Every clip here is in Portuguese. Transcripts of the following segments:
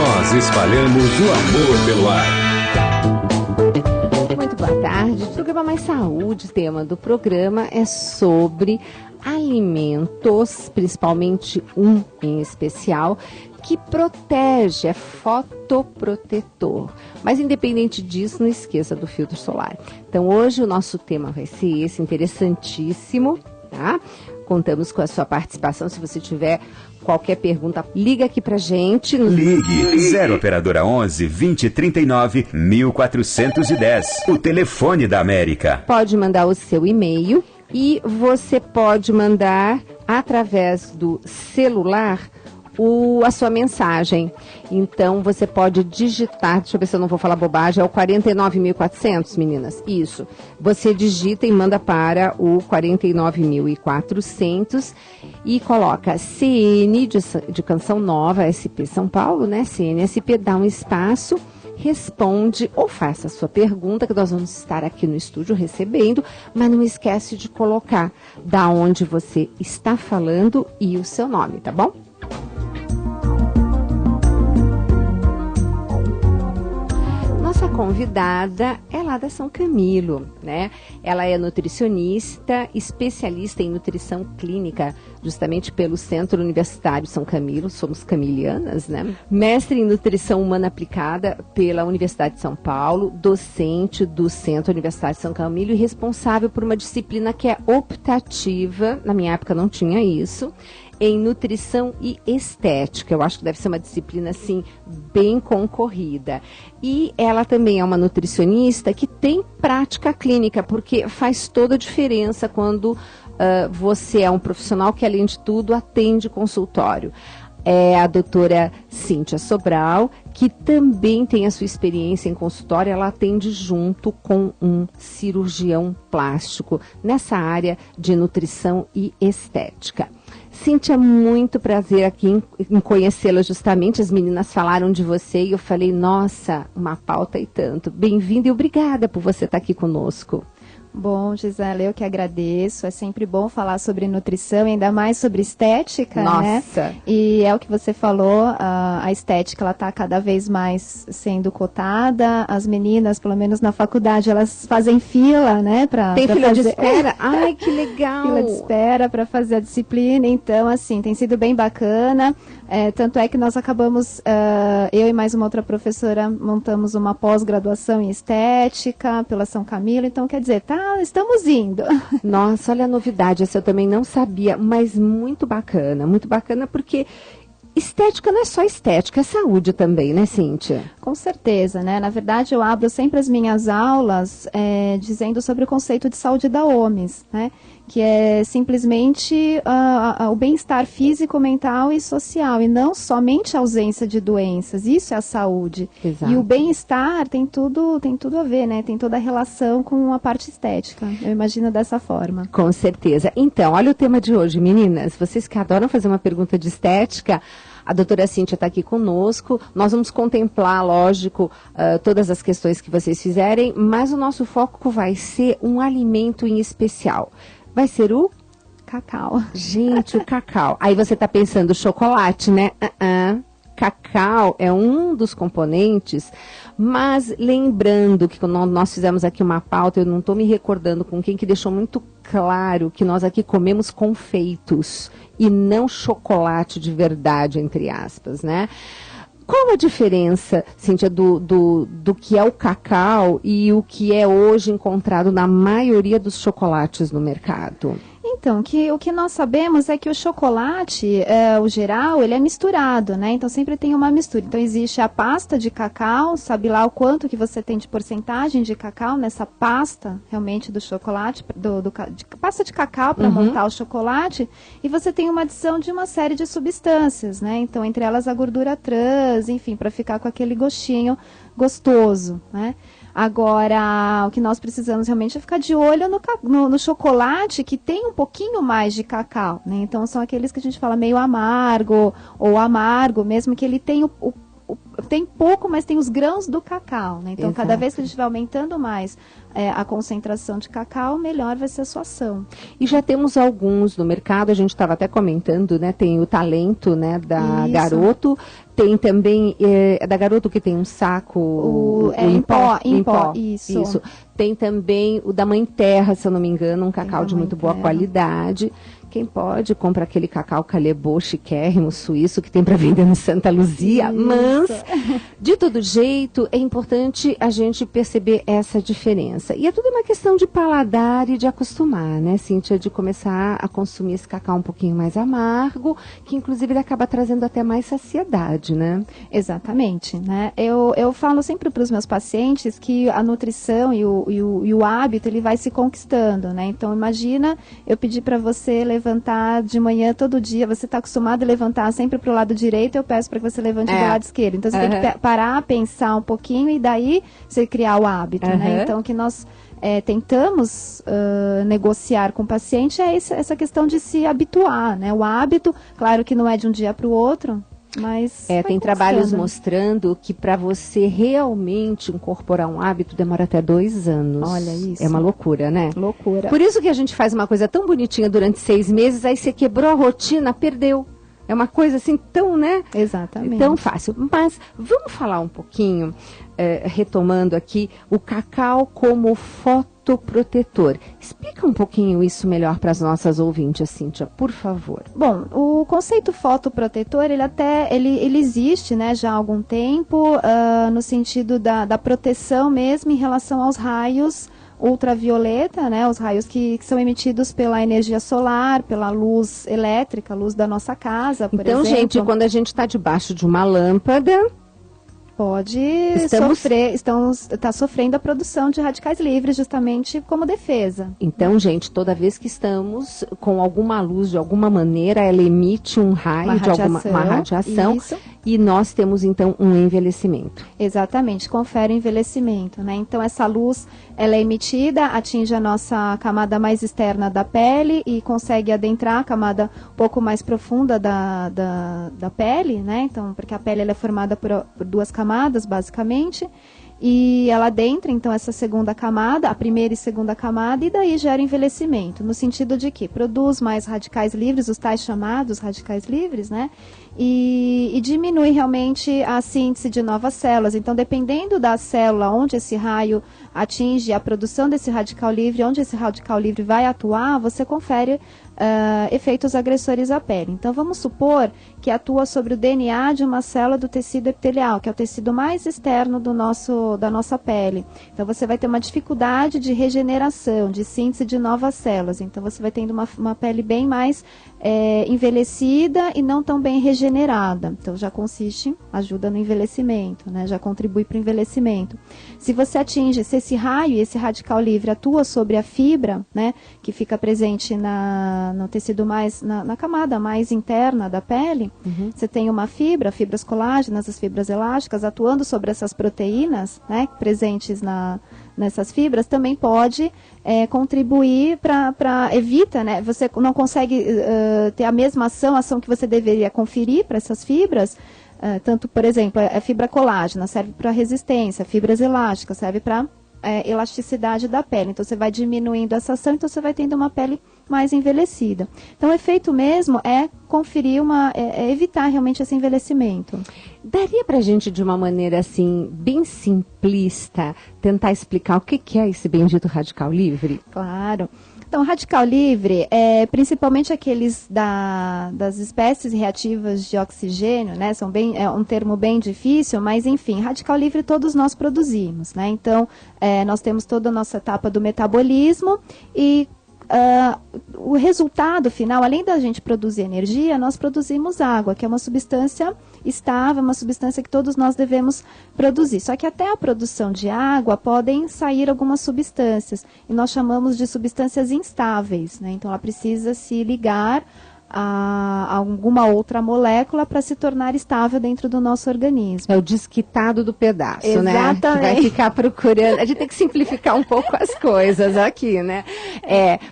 Nós espalhamos o amor pelo ar. Muito boa tarde. Programa Mais Saúde. O tema do programa é sobre alimentos, principalmente um em especial, que protege, é fotoprotetor. Mas independente disso, não esqueça do filtro solar. Então hoje o nosso tema vai ser esse, interessantíssimo, tá? Contamos com a sua participação. Se você tiver qualquer pergunta, liga aqui pra gente. Ligue 0 operadora 11 2039 1410. O telefone da América. Pode mandar o seu e-mail e você pode mandar através do celular a sua mensagem. Então você pode digitar, deixa eu ver se eu não vou falar bobagem, é o 49.400, meninas, isso. Você digita e manda para o 49.400 e coloca CN de Canção Nova, SP São Paulo, né? CNSP, dá um espaço, responde ou faça a sua pergunta, que nós vamos estar aqui no estúdio recebendo, mas não esquece de colocar da onde você está falando e o seu nome, tá bom? Nossa convidada é lá da São Camilo, né? Ela é nutricionista, especialista em nutrição clínica, justamente pelo Centro Universitário São Camilo, somos camilianas, né? Mestre em nutrição humana aplicada pela Universidade de São Paulo, docente do Centro Universitário de São Camilo e responsável por uma disciplina que é optativa, na minha época não tinha isso, em nutrição e estética. Eu acho que deve ser uma disciplina, assim, bem concorrida. E ela também é uma nutricionista que tem prática clínica, porque faz toda a diferença quando você é um profissional que, além de tudo, atende consultório. É a doutora Cíntia Sobral, que também tem a sua experiência em consultório. Ela atende junto com um cirurgião plástico nessa área de nutrição e estética. Cíntia, muito prazer aqui em conhecê-la justamente. As meninas falaram de você e eu falei, nossa, uma pauta e tanto. Bem-vinda e obrigada por você estar aqui conosco. Bom, Gisela, eu que agradeço. É sempre bom falar sobre nutrição e ainda mais sobre estética, Nossa. Né? E é o que você falou, a estética, ela está cada vez mais sendo cotada. As meninas, pelo menos na faculdade, elas fazem fila, né? Tem pra fila fazer... de espera? Ai, que legal! Fila de espera para fazer a disciplina. Então, assim, tem sido bem bacana. Tanto é que nós acabamos, eu e mais uma outra professora, montamos uma pós-graduação em estética pela São Camilo. Então, quer dizer, estamos indo. Nossa, olha a novidade, essa eu também não sabia, mas muito bacana porque estética não é só estética, é saúde também, né, Cíntia? Com certeza, né? Na verdade, eu abro sempre as minhas aulas dizendo sobre o conceito de saúde da OMS, né? Que é simplesmente o bem-estar físico, mental e social, e não somente a ausência de doenças. Isso é a saúde. Exato. E o bem-estar tem tudo a ver, né? Tem toda a relação com a parte estética. Eu imagino dessa forma. Com certeza. Então, olha o tema de hoje, meninas. Vocês que adoram fazer uma pergunta de estética, a doutora Cíntia está aqui conosco. Nós vamos contemplar, lógico, todas as questões que vocês fizerem, mas o nosso foco vai ser um alimento em especial. Vai ser o cacau. Gente, o cacau. Aí você está pensando chocolate, né? Cacau é um dos componentes, mas lembrando que quando nós fizemos aqui uma pauta, eu não estou me recordando com quem que deixou muito claro que nós aqui comemos confeitos e não chocolate de verdade, entre aspas, né? Qual a diferença, Cíntia, do que é o cacau e o que é hoje encontrado na maioria dos chocolates no mercado? Então, o que nós sabemos é que o chocolate, o geral, ele é misturado, né? Então, sempre tem uma mistura. Então, existe a pasta de cacau, sabe lá o quanto que você tem de porcentagem de cacau nessa pasta, realmente, do chocolate, de pasta de cacau para montar o chocolate, e você tem uma adição de uma série de substâncias, né? Então, entre elas a gordura trans, enfim, para ficar com aquele gostinho gostoso, né? Agora, o que nós precisamos realmente é ficar de olho no chocolate que tem um pouquinho mais de cacau, né? Então, são aqueles que a gente fala meio amargo, ou amargo, mesmo que ele tem tem pouco, mas tem os grãos do cacau, né? Então, cada vez que a gente vai aumentando mais a concentração de cacau, melhor vai ser a sua ação. E já temos alguns no mercado, a gente estava até comentando, né? Tem o Talento, né, da Isso. Garoto, Tem também, da Garoto que tem um saco... em pó, isso. Tem também o da Mãe Terra, se eu não me engano, um cacau de muito boa qualidade. Quem pode, compra aquele cacau Calebo chiquérrimo suíço que tem para vender no Santa Luzia. Isso. Mas, de todo jeito, é importante a gente perceber essa diferença. E é tudo uma questão de paladar e de acostumar, né, Cíntia? De começar a consumir esse cacau um pouquinho mais amargo, que inclusive ele acaba trazendo até mais saciedade, né? Exatamente, né? Eu falo sempre para os meus pacientes que a nutrição e o hábito, ele vai se conquistando, né? Então, imagina eu pedir para você levantar de manhã todo dia, você está acostumado a levantar sempre para o lado direito, eu peço para que você levante do lado esquerdo. Então, você tem que parar, pensar um pouquinho e daí você criar o hábito, né? Então, o que nós tentamos negociar com o paciente é essa questão de se habituar, né? O hábito, claro que não é de um dia para o outro, mas tem trabalhos mostrando que para você realmente incorporar um hábito demora até 2 anos. Olha isso. É uma loucura, né? Loucura. Por isso que a gente faz uma coisa tão bonitinha durante 6 meses, aí você quebrou a rotina, perdeu. É uma coisa assim tão, né? Exatamente. Tão fácil. Mas vamos falar um pouquinho, retomando aqui, o cacau como fotoprotetor. Explica um pouquinho isso melhor para as nossas ouvintes, Cíntia, por favor. Bom, o conceito fotoprotetor, ele existe, né, já há algum tempo, no sentido da proteção mesmo em relação aos raios ultravioleta, né, os raios que são emitidos pela energia solar, pela luz elétrica, luz da nossa casa, por exemplo. Então, gente, quando a gente está debaixo de uma lâmpada, pode está sofrendo a produção de radicais livres justamente como defesa. Então, gente, toda vez que estamos com alguma luz, de alguma maneira, ela emite um raio, uma radiação, isso. E nós temos, então, um envelhecimento. Exatamente, confere envelhecimento, né? Então, essa luz, ela é emitida, atinge a nossa camada mais externa da pele e consegue adentrar a camada um pouco mais profunda da pele, né? Então, porque a pele ela é formada por 2 camadas, basicamente, e ela adentra, então, essa segunda camada, a primeira e segunda camada, e daí gera envelhecimento, no sentido de que produz mais radicais livres, os tais chamados radicais livres, né? E diminui realmente a síntese de novas células. Então, dependendo da célula onde esse raio atinge a produção desse radical livre, onde esse radical livre vai atuar, você confere efeitos agressores à pele. Então, vamos supor que atua sobre o DNA de uma célula do tecido epitelial, que é o tecido mais externo da nossa pele. Então, você vai ter uma dificuldade de regeneração, de síntese de novas células. Então, você vai tendo uma pele bem mais envelhecida e não tão bem regenerada. Então, já ajuda no envelhecimento, né? Já contribui para o envelhecimento. Se esse raio e esse radical livre atua sobre a fibra, né, que fica presente no tecido na camada mais interna da pele, você tem uma fibras colágenas, as fibras elásticas, atuando sobre essas proteínas, né, presentes nessas fibras, também pode contribuir para evita, né, você não consegue ter a mesma ação que você deveria conferir para essas fibras, tanto, por exemplo, a fibra colágena serve para resistência, fibras elásticas serve para elasticidade da pele. Então, você vai diminuindo essa ação, então você vai tendo uma pele mais envelhecida. Então, o efeito mesmo é conferir evitar realmente esse envelhecimento. Daria pra gente, de uma maneira assim, bem simplista, tentar explicar o que é esse bendito radical livre? Claro. Então, radical livre, principalmente aqueles das espécies reativas de oxigênio, né? É um termo bem difícil, mas enfim, radical livre todos nós produzimos, né? Então, nós temos toda a nossa etapa do metabolismo e o resultado final, além da gente produzir energia, nós produzimos água, que é uma substância estável, uma substância que todos nós devemos produzir. Só que até a produção de água podem sair algumas substâncias, e nós chamamos de substâncias instáveis, né? Então, ela precisa se ligar a alguma outra molécula para se tornar estável dentro do nosso organismo. É o desquitado do pedaço, exatamente, né? Que vai ficar procurando. A gente tem que simplificar um pouco as coisas aqui, né?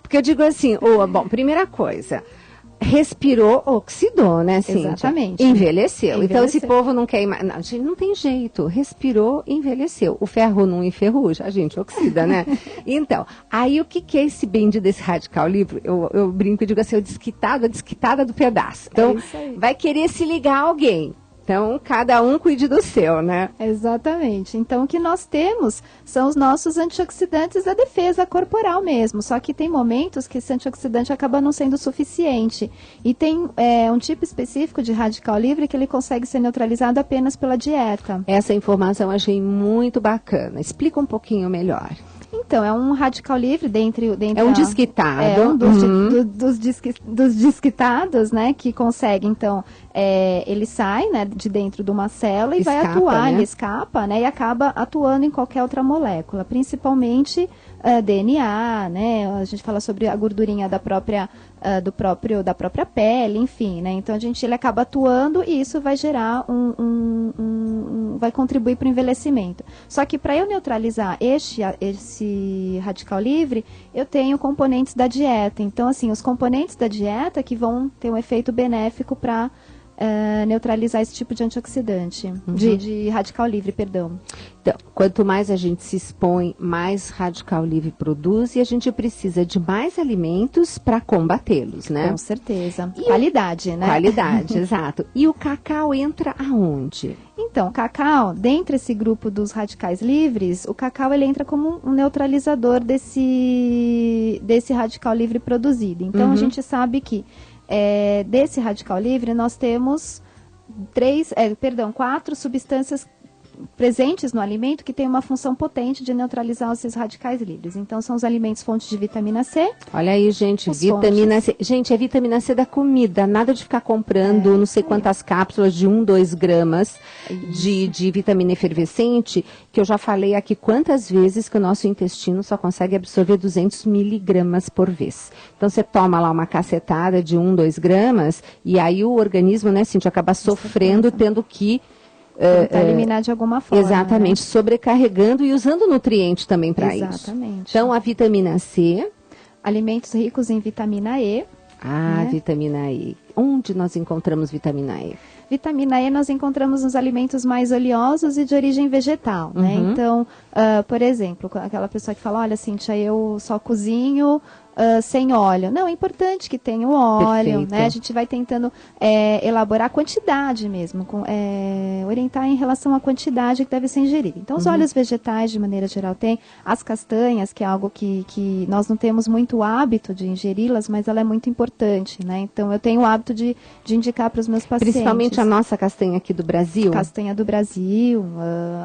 Porque eu digo assim, bom, primeira coisa, respirou, oxidou, né, Cíntia? Exatamente. Envelheceu. Então, esse povo não quer... Não, gente, não tem jeito. Respirou, envelheceu. O ferro não enferruja, a gente oxida, né? Então, aí o que é esse bendito desse radical livre? Eu brinco e digo assim, a desquitada do pedaço. Então, vai querer se ligar a alguém. Então, cada um cuide do seu, né? Exatamente. Então, o que nós temos são os nossos antioxidantes da defesa corporal mesmo. Só que tem momentos que esse antioxidante acaba não sendo suficiente. E tem um tipo específico de radical livre que ele consegue ser neutralizado apenas pela dieta. Essa informação eu achei muito bacana. Explica um pouquinho melhor. Então, é um radical livre dentre é um desquitado. É um dos desquitados, né, que consegue, então, ele sai, né, de dentro de uma célula e vai atuar, né? Ele escapa, né, e acaba atuando em qualquer outra molécula, principalmente DNA, né, a gente fala sobre a gordurinha da própria pele, enfim, né, então ele acaba atuando e isso vai gerar vai contribuir para o envelhecimento. Só que para eu neutralizar esse radical livre, eu tenho componentes da dieta. Então, assim, os componentes da dieta que vão ter um efeito benéfico para neutralizar esse tipo de antioxidante, de radical livre, perdão. Então, quanto mais a gente se expõe, mais radical livre produz e a gente precisa de mais alimentos para combatê-los, né? Com certeza. Qualidade, né? Qualidade, exato. E o cacau entra aonde? Então, o cacau, dentro desse grupo dos radicais livres, o cacau ele entra como um neutralizador desse radical livre produzido. Então, a gente sabe que desse radical livre, nós temos 4 substâncias presentes no alimento que têm uma função potente de neutralizar esses radicais livres. Então, são os alimentos fontes de vitamina C. Olha aí, gente, vitamina C. Gente, é vitamina C da comida, nada de ficar comprando não sei quantas cápsulas de 2 gramas de vitamina efervescente, que eu já falei aqui quantas vezes que o nosso intestino só consegue absorver 200 miligramas por vez. Então, você toma lá uma cacetada de 2 gramas e aí o organismo, né, Cíntia, acaba sofrendo, tendo que eliminar de alguma forma. Exatamente, né? Sobrecarregando e usando nutriente também para isso. Exatamente. Então, a vitamina C. Alimentos ricos em vitamina E. Né? Vitamina E. Onde nós encontramos vitamina E? Vitamina E nós encontramos nos alimentos mais oleosos e de origem vegetal, né? Então, por exemplo, aquela pessoa que fala, olha, Cíntia, eu só cozinho sem óleo. Não, é importante que tenha o óleo, né? A gente vai tentando elaborar a quantidade mesmo, orientar em relação à quantidade que deve ser ingerida. Então, os óleos vegetais, de maneira geral, tem as castanhas, que é algo que nós não temos muito hábito de ingeri-las, mas ela é muito importante, né? Então, eu tenho o hábito de indicar para os meus pacientes. Principalmente a nossa castanha aqui do Brasil. Castanha do Brasil,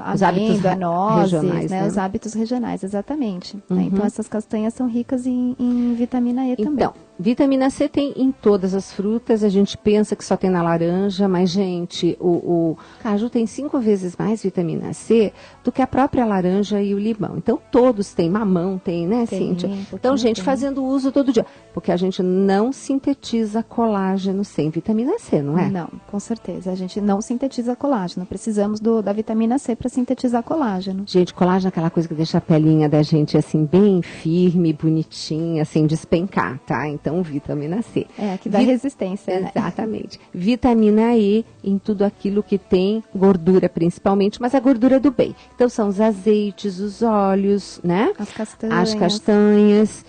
amêndoa, nozes, regionais, né? Os hábitos regionais, exatamente. Né? Então, essas castanhas são ricas em vitamina E também. Então, vitamina C tem em todas as frutas, a gente pensa que só tem na laranja, mas, gente, o caju tem 5 vezes mais vitamina C do que a própria laranja e o limão. Então, todos têm, mamão tem, né, Cíntia? Então, gente, fazendo uso todo dia, porque a gente não sintetiza colágeno sem vitamina C, não é? Não, com certeza. A gente não sintetiza colágeno. Precisamos da vitamina C para sintetizar colágeno. Gente, colágeno é aquela coisa que deixa a pelinha da gente, assim, bem firme, bonitinha, sem despencar, tá? Então, vitamina C. Que dá resistência, né? Exatamente. Vitamina E em tudo aquilo que tem gordura, principalmente, mas a gordura do bem. Então, são os azeites, os óleos, né? As castanhas. As castanhas.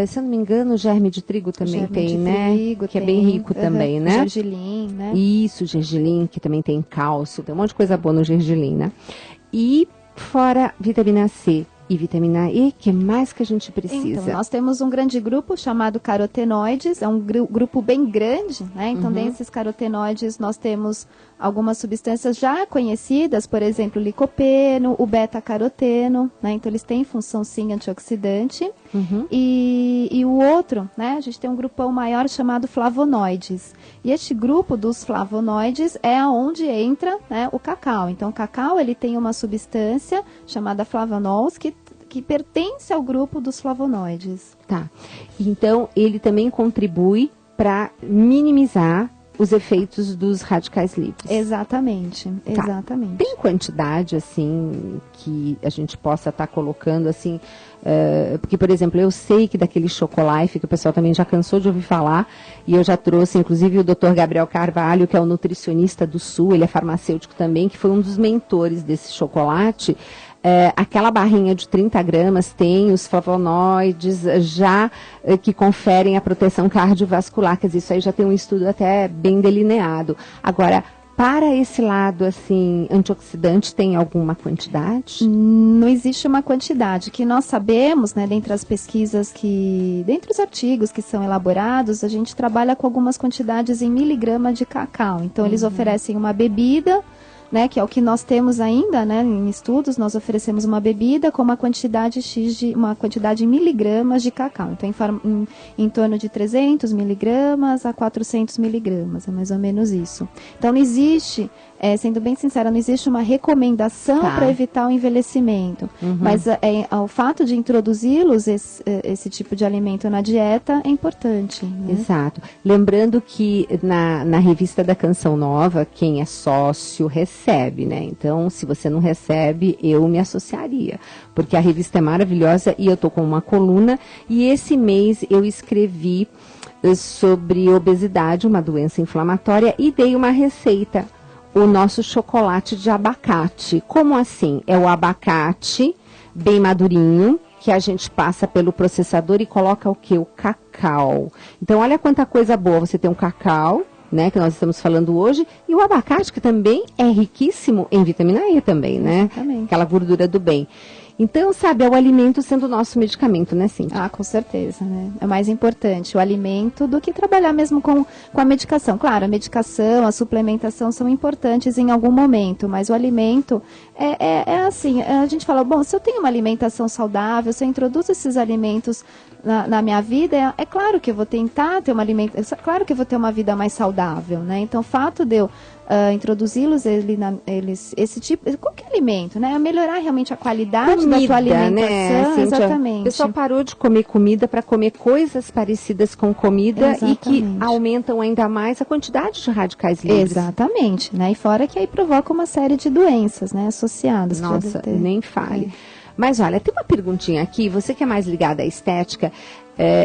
Se eu não me engano, o germe de trigo também tem, né? Que é bem rico também, né? Gergelim, né? Isso, gergelim, que também tem cálcio, tem um monte de coisa boa no gergelim, né? E fora vitamina C e vitamina E, que mais que a gente precisa? Então, nós temos um grande grupo chamado carotenoides, é um grupo bem grande, né? Então, desses carotenoides, nós temos algumas substâncias já conhecidas, por exemplo, o licopeno, o beta-caroteno, né? Então, eles têm função, sim, antioxidante. E o outro, né? A gente tem um grupão maior chamado flavonoides. E este grupo dos flavonoides é onde entra, né, o cacau. Então, o cacau, ele tem uma substância chamada flavonols que pertence ao grupo dos flavonoides. Tá. Então, ele também contribui para minimizar os efeitos dos radicais livres. Exatamente, tá. Exatamente. Tem quantidade, assim, que a gente possa estar colocando, assim, porque, por exemplo, eu sei que daquele Chocolife, que o pessoal também já cansou de ouvir falar, e eu já trouxe, inclusive, o Dr. Gabriel Carvalho, que é o nutricionista do Sul, ele é farmacêutico também, que foi um dos mentores desse chocolate. Aquela barrinha de 30 gramas tem os flavonoides já que conferem a proteção cardiovascular, quer dizer, isso aí já tem um estudo até bem delineado. Agora, Para esse lado, assim, antioxidante, tem alguma quantidade? Não existe uma quantidade. Que nós sabemos, né, dentre as pesquisas dentre os artigos que são elaborados, a gente trabalha com algumas quantidades em miligrama de cacau. Então, eles oferecem uma bebida, né, que é o que nós temos ainda, né, em estudos, nós oferecemos uma bebida com uma quantidade uma quantidade em miligramas de cacau. Então, em torno de 300 miligramas a 400 miligramas, é mais ou menos isso. Então, não existe, sendo bem sincera, não existe uma recomendação para evitar o envelhecimento. Mas o fato de introduzi-los, esse tipo de alimento na dieta, é importante. Né? Exato. Lembrando que na revista da Canção Nova, quem é sócio recebe, né? Então, se você não recebe, eu me associaria. Porque a revista é maravilhosa e eu estou com uma coluna. E esse mês eu escrevi sobre obesidade, uma doença inflamatória, e dei uma receita. O nosso chocolate de abacate. Como assim? É o abacate bem madurinho, que a gente passa pelo processador e coloca o quê? O cacau. Então, olha quanta coisa boa. Você tem um cacau, né, que nós estamos falando hoje, e o abacate, que também é riquíssimo em vitamina E também, né? Exatamente. Aquela gordura do bem. Então, sabe, é o alimento sendo o nosso medicamento, né, Cíntia? Ah, com certeza, né? É mais importante o alimento do que trabalhar mesmo com a medicação. Claro, a medicação, a suplementação são importantes em algum momento, mas o alimento é assim, a gente fala, bom, se eu tenho uma alimentação saudável, se eu introduzo esses alimentos na minha vida, é claro que eu vou tentar ter uma alimentação, claro que eu vou ter uma vida mais saudável, né? Então, o fato de eu introduzi-los, esse tipo, qualquer alimento, né? A melhorar realmente a qualidade da tua alimentação, né, Cíntia? exatamente. O pessoal parou de comer comida para comer coisas parecidas com comida e que aumentam ainda mais a quantidade de radicais livres. Exatamente, né? E fora que aí provoca uma série de doenças, né? Associadas. Nossa, nem fale. Mas olha, tem uma perguntinha aqui, você que é mais ligada à estética,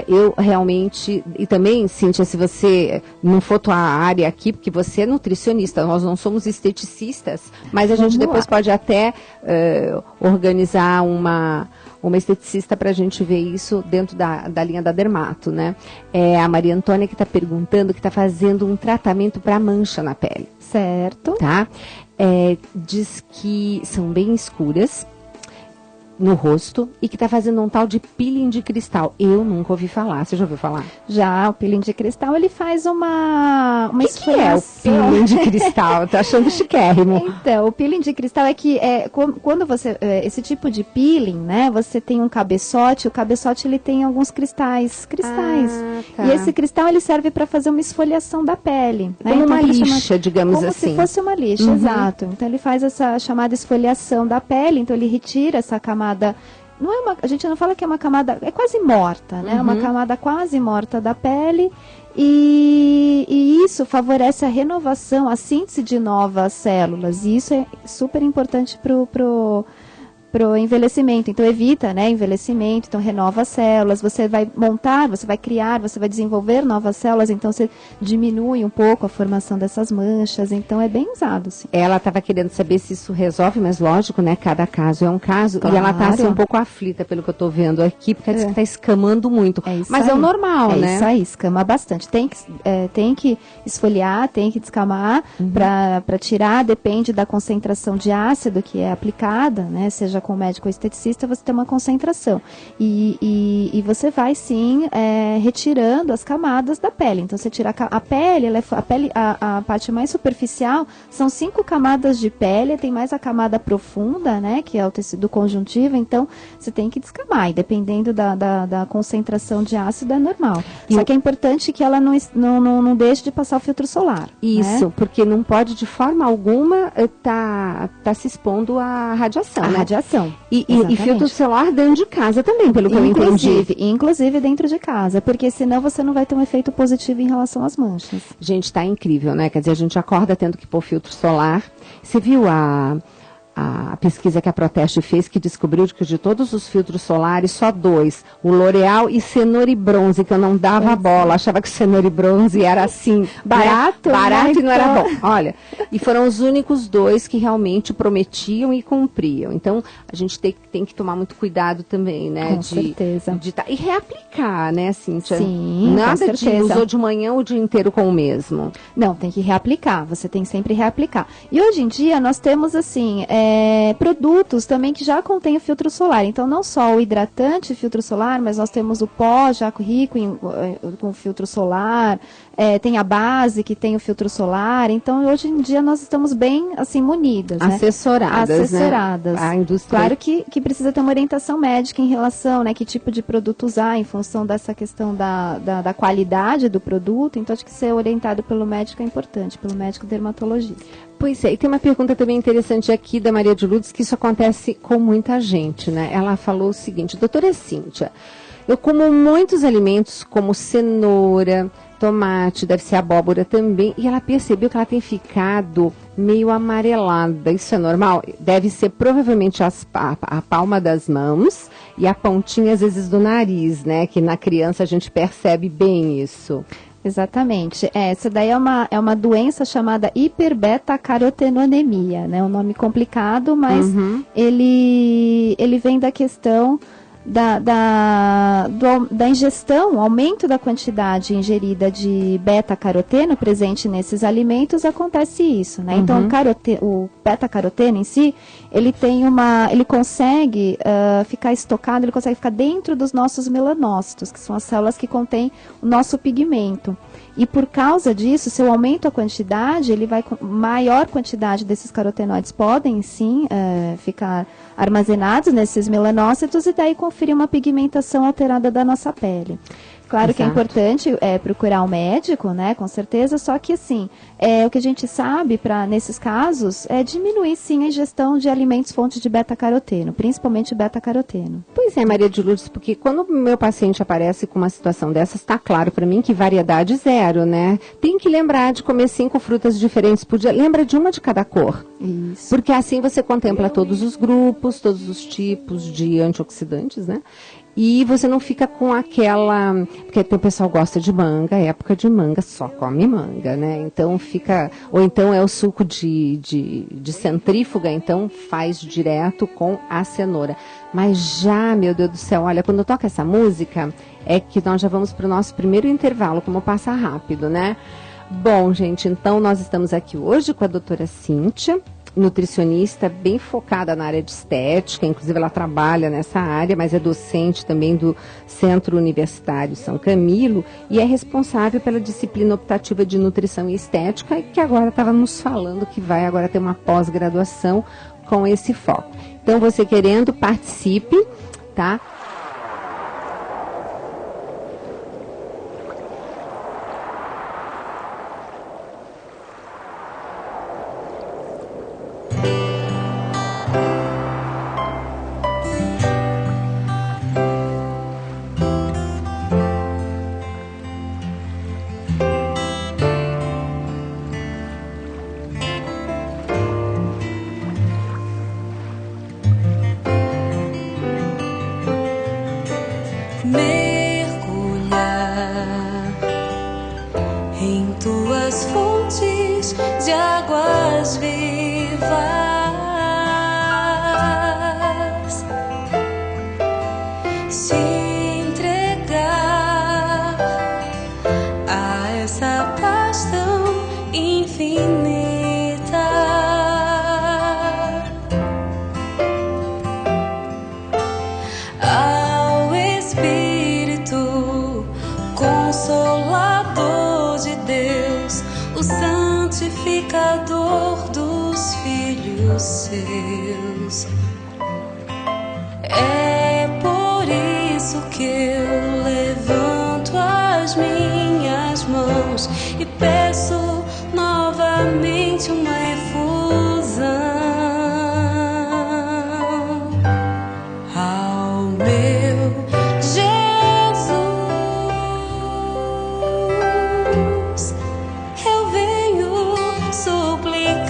eu realmente, e também, Cíntia, se você não for tua área aqui, porque você é nutricionista, nós não somos esteticistas, mas a gente depois pode até organizar uma esteticista para a gente ver isso dentro da linha da dermato, né? É a Maria Antônia que está perguntando, que está fazendo um tratamento para mancha na pele. Certo. Tá? Diz que são bem escuras no rosto e que está fazendo um tal de peeling de cristal. Eu nunca ouvi falar. Você já ouviu falar? Já, o peeling de cristal, ele faz uma que é o peeling de cristal? Tô achando chiquérrimo. Então, o peeling de cristal é que quando você, esse tipo de peeling, né, você tem um cabeçote, o cabeçote ele tem alguns cristais. Tá. E esse cristal ele serve para fazer uma esfoliação da pele. Né? Como então, uma lixa, digamos como assim. Como se fosse uma lixa, exato. Então ele faz essa chamada esfoliação da pele, então ele retira essa camada. A gente não fala que é uma camada, é quase morta, né? Uma camada quase morta da pele e isso favorece a renovação, a síntese de novas células. E isso é super importante pro envelhecimento. Então, evita, né, envelhecimento, então renova as células, você vai montar, você vai criar, você vai desenvolver novas células, então você diminui um pouco a formação dessas manchas, então é bem usado, sim. Ela estava querendo saber se isso resolve, mas lógico, né, cada caso é um caso, claro. E ela está assim, um pouco aflita pelo que eu estou vendo aqui, porque diz que está escamando muito, mas é o normal, né? É isso aí, escama bastante, tem que esfoliar, tem que descamar, para tirar, depende da concentração de ácido que é aplicada, né, seja com o médico ou esteticista, você tem uma concentração. E você vai, sim, retirando as camadas da pele. Então, você tira a pele, a parte mais superficial, são 5 camadas de pele, tem mais a camada profunda, né, que é o tecido conjuntivo, então, você tem que descamar. E dependendo da concentração de ácido, é normal. Só que é importante que ela não deixe de passar o filtro solar. Isso, né? porque não pode, de forma alguma, tá se expondo à radiação, né? Radiação. E filtro solar dentro de casa também, pelo que eu entendi. Inclusive dentro de casa, porque senão você não vai ter um efeito positivo em relação às manchas. Gente, tá incrível, né? Quer dizer, a gente acorda tendo que pôr filtro solar. Você viu a pesquisa que a Proteste fez, que descobriu que de todos os filtros solares, só 2, o L'Oréal e Cenoura e Bronze, que eu não dava bola, achava que Cenoura e Bronze era assim, barato, né? Barato, e não era então. bom. Olha, e foram os únicos 2 que realmente prometiam e cumpriam. Então, a gente tem que tomar muito cuidado também, né? Com certeza. E reaplicar, né, Cíntia? Sim, nada com de certeza. usou de manhã o dia inteiro com o mesmo. Não, tem que reaplicar, você tem que sempre reaplicar. E hoje em dia nós temos, assim, produtos também que já contêm o filtro solar. Então, não só o hidratante filtro solar, mas nós temos o pó já rico com filtro solar, tem a base que tem o filtro solar. Então, hoje em dia nós estamos bem, assim, munidas, né? Assessoradas. Né? A indústria... Claro que precisa ter uma orientação médica em relação, né, que tipo de produto usar, em função dessa questão da qualidade do produto. Então, acho que ser orientado pelo médico é importante, pelo médico dermatologista. Pois é, e tem uma pergunta também interessante aqui da Maria de Lourdes, que isso acontece com muita gente, né? Ela falou o seguinte: doutora Cíntia, eu como muitos alimentos como cenoura, tomate, deve ser abóbora também, e ela percebeu que ela tem ficado meio amarelada. Isso é normal? Deve ser provavelmente a palma das mãos e a pontinha, às vezes, do nariz, né? Que na criança a gente percebe bem isso. Exatamente. Essa daí é uma doença chamada hiperbeta-carotenonemia, né? Um nome complicado, mas ele vem da questão da ingestão, aumento da quantidade ingerida de beta-caroteno presente nesses alimentos, acontece isso, né? Então, o beta-caroteno em si, ele consegue ficar estocado, ele consegue ficar dentro dos nossos melanócitos, que são as células que contêm o nosso pigmento. E por causa disso, se eu aumento a quantidade, maior quantidade desses carotenoides podem sim ficar armazenados nesses melanócitos e daí conferir uma pigmentação alterada da nossa pele. Claro Exato. Que é importante procurar um médico, né, com certeza, só que assim, o que a gente sabe nesses casos é diminuir sim a ingestão de alimentos fontes de beta-caroteno, principalmente beta-caroteno. Pois é, Maria de Lourdes, porque quando o meu paciente aparece com uma situação dessas, está claro para mim que variedade zero, né? Tem que lembrar de comer 5 frutas diferentes por dia, lembra de uma de cada cor. Isso. Porque assim você contempla todos os grupos, todos os tipos de antioxidantes, né? E você não fica com aquela... Porque o pessoal gosta de manga, época de manga, só come manga, né? Então fica... Ou então é o suco de centrífuga, então faz direto com a cenoura. Mas já, meu Deus do céu, olha, quando toca essa música, é que nós já vamos para o nosso primeiro intervalo, como passa rápido, né? Bom, gente, então nós estamos aqui hoje com a doutora Cíntia, nutricionista bem focada na área de estética, inclusive ela trabalha nessa área, mas é docente também do Centro Universitário São Camilo e é responsável pela disciplina optativa de nutrição e estética e que agora estava nos falando que vai agora ter uma pós-graduação com esse foco. Então, você querendo, participe, tá? E peço novamente uma efusão ao meu Jesus. Eu venho suplicar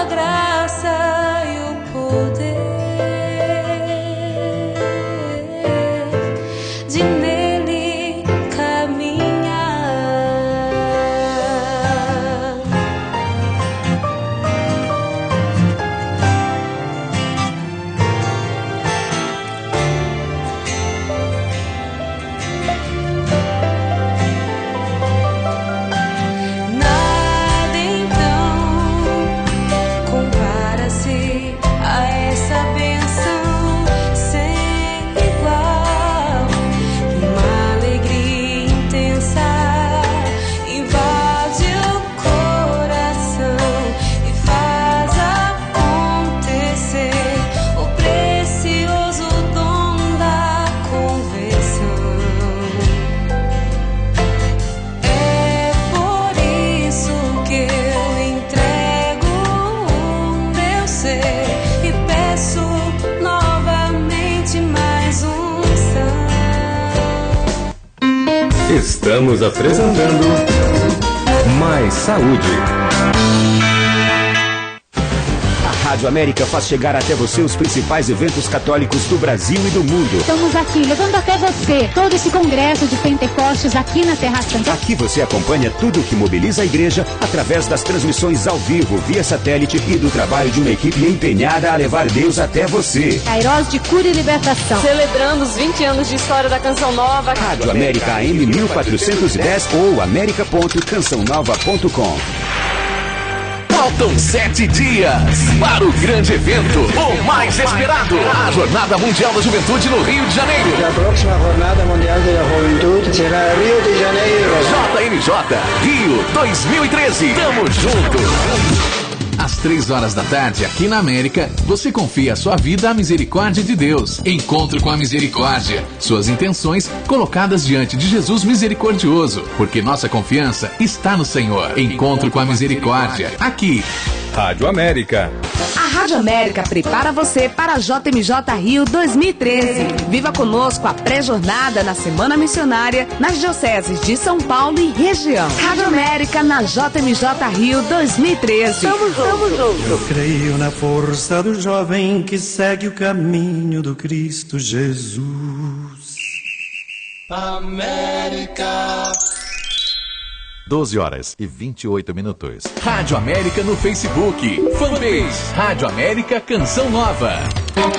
a graça e o poder de nele caminhar. Nada então compara-se a essa bênção sem igual. Uma alegria intensa invade o coração e faz acontecer o precioso dom da conversão. É por isso que eu entrego o meu ser e peço novamente mais unção. Estamos apresentando Mais Saúde. A Rádio América faz chegar até você os principais eventos católicos do Brasil e do mundo. Estamos aqui levando até você todo esse congresso de Pentecostes aqui na Terra Santa. Aqui você acompanha tudo o que mobiliza a igreja através das transmissões ao vivo, via satélite e do trabalho de uma equipe empenhada a levar Deus até você. Kairos de cura e libertação. Celebrando os 20 anos de história da Canção Nova. Rádio América AM 1410 ou america.cançãonova.com. Faltam 7 dias para o grande evento, o mais esperado, a Jornada Mundial da Juventude no Rio de Janeiro. A próxima Jornada Mundial da Juventude será Rio de Janeiro. JMJ Rio 2013. Tamo junto. Às 3 horas da tarde, aqui na América, você confia a sua vida à misericórdia de Deus. Encontro com a misericórdia. Suas intenções colocadas diante de Jesus misericordioso. Porque nossa confiança está no Senhor. Encontro com a misericórdia. Aqui. Rádio América. A Rádio América prepara você para a JMJ Rio 2013. Viva conosco a pré-jornada na Semana Missionária nas dioceses de São Paulo e região. Rádio América na JMJ Rio 2013. Tamo junto. Eu creio na força do jovem que segue o caminho do Cristo Jesus. América. 12 horas e 28 minutos. Rádio América no Facebook. Fanpage Rádio América Canção Nova.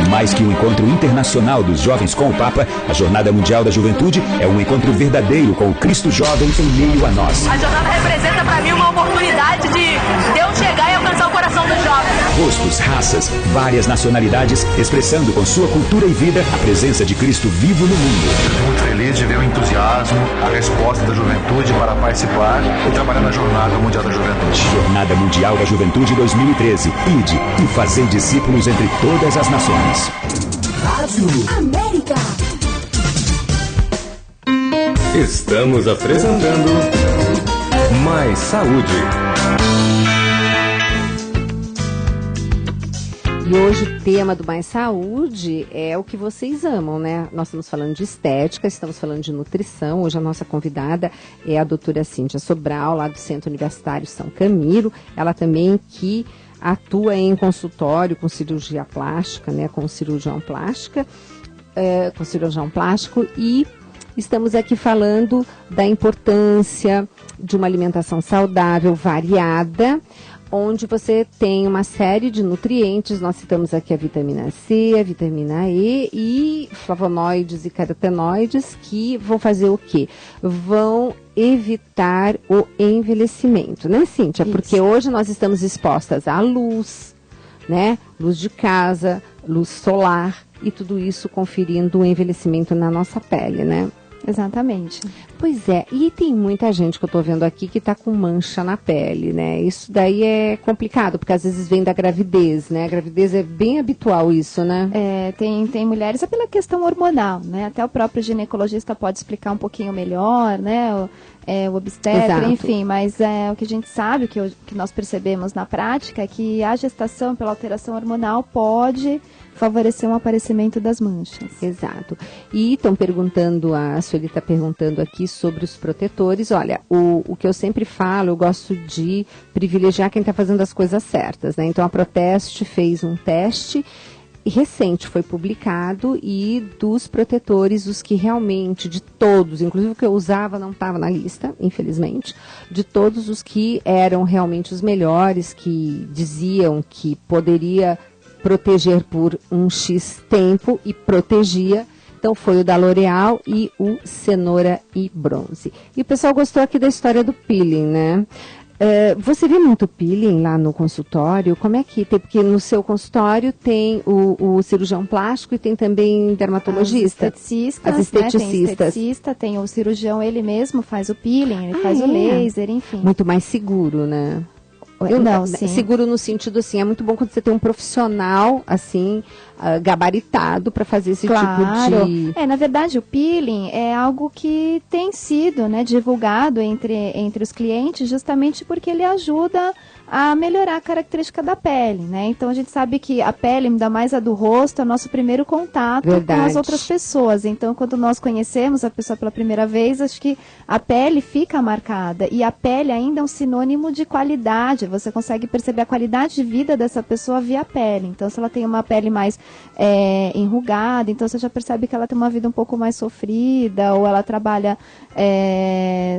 Mais que um encontro internacional dos jovens com o Papa, a Jornada Mundial da Juventude é um encontro verdadeiro com o Cristo jovem em meio a nós. A jornada representa para mim uma oportunidade de Deus chegar e alcançar o coração dos jovens. Rostos, raças, várias nacionalidades, expressando com sua cultura e vida a presença de Cristo vivo no mundo. Muito feliz de ver o entusiasmo, a resposta da juventude para participar e trabalhar na Jornada Mundial da Juventude. Jornada Mundial da Juventude 2013. Ide e fazei discípulos entre todas as nações. Rádio América. Estamos apresentando Mais Saúde. E hoje o tema do Mais Saúde é o que vocês amam, né? Nós estamos falando de estética, estamos falando de nutrição. Hoje a nossa convidada é a doutora Cíntia Sobral, lá do Centro Universitário São Camilo. Ela também que atua em consultório com cirurgia plástica, né? Com cirurgião plástico e estamos aqui falando da importância de uma alimentação saudável, variada, onde você tem uma série de nutrientes. Nós citamos aqui a vitamina C, a vitamina E e flavonoides e carotenoides que vão fazer o quê? Vão evitar o envelhecimento, né, Cíntia? Isso. Porque hoje nós estamos expostas à luz, né? Luz de casa, luz solar e tudo isso conferindo o envelhecimento na nossa pele, né? Exatamente. Pois é, e tem muita gente que eu tô vendo aqui que tá com mancha na pele, né? Isso daí é complicado, porque às vezes vem da gravidez, né? A gravidez é bem habitual isso, né? É, tem mulheres, é pela questão hormonal, né? Até o próprio ginecologista pode explicar um pouquinho melhor, né? o obstetra, Exato. enfim, mas o que a gente sabe, que nós percebemos na prática, é que a gestação pela alteração hormonal pode favorecer um aparecimento das manchas. Exato. E estão perguntando, a Sueli está perguntando aqui sobre os protetores. Olha, o que eu sempre falo, eu gosto de privilegiar quem está fazendo as coisas certas, né? Então a Proteste fez um teste e recente, foi publicado, e dos protetores, os que realmente, de todos, inclusive o que eu usava não estava na lista, infelizmente, de todos os que eram realmente os melhores, que diziam que poderia proteger por um X tempo e protegia. Então foi o da L'Oréal e o Cenoura e Bronze. E o pessoal gostou aqui da história do peeling, né? Você vê muito peeling lá no consultório? Como é que tem? Porque no seu consultório tem o cirurgião plástico e tem também dermatologista. As esteticistas, as esteticistas. Né? Tem esteticista, tem o cirurgião, ele mesmo faz o peeling, ele faz o laser, enfim. Muito mais seguro, né? Sim. Seguro no sentido assim, é muito bom quando você tem um profissional assim, gabaritado para fazer esse tipo de... Na verdade o peeling é algo que tem sido, né, divulgado entre os clientes, justamente porque ele ajuda a melhorar a característica da pele, né? Então a gente sabe que a pele, ainda mais a do rosto, é o nosso primeiro contato com as outras pessoas. Então quando nós conhecemos a pessoa pela primeira vez, acho que a pele fica marcada. E a pele ainda é um sinônimo de qualidade. Você consegue perceber a qualidade de vida dessa pessoa via pele. Então se ela tem uma pele mais enrugada, então você já percebe que ela tem uma vida um pouco mais sofrida, ou ela trabalha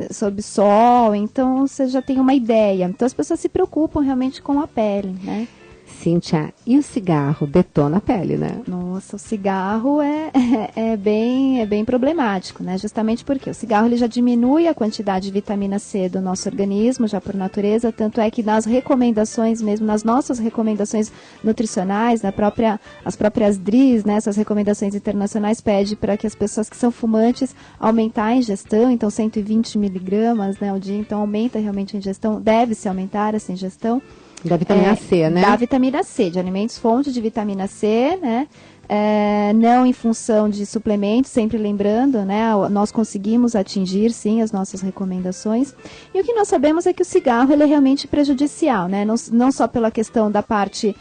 sob sol, então você já tem uma ideia. Então as pessoas se preocupam realmente com a pele, né? Cíntia, e o cigarro detona a pele, né? Nossa, o cigarro é bem problemático, né? Justamente porque o cigarro ele já diminui a quantidade de vitamina C do nosso organismo, já por natureza, tanto é que nas recomendações mesmo, nas nossas recomendações nutricionais, as próprias DRIs, né, essas recomendações internacionais pede para que as pessoas que são fumantes aumentar a ingestão, então 120 miligramas, né, ao dia, então aumenta realmente a ingestão, deve-se aumentar essa ingestão. Da vitamina C, né? Da vitamina C, de alimentos fonte de vitamina C, né? Não em função de suplementos, sempre lembrando, né? Nós conseguimos atingir, sim, as nossas recomendações. E o que nós sabemos é que o cigarro ele é realmente prejudicial, né? Não só pela questão da parte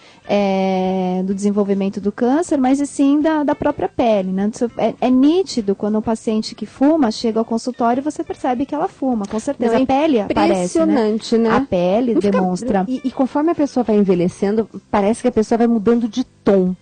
do desenvolvimento do câncer, mas sim da própria pele, né? É nítido quando um paciente que fuma chega ao consultório e você percebe que ela fuma, com certeza. Mas a pele aparece, impressionante, né? A pele demonstra. E conforme a pessoa vai envelhecendo, parece que a pessoa vai mudando de tom.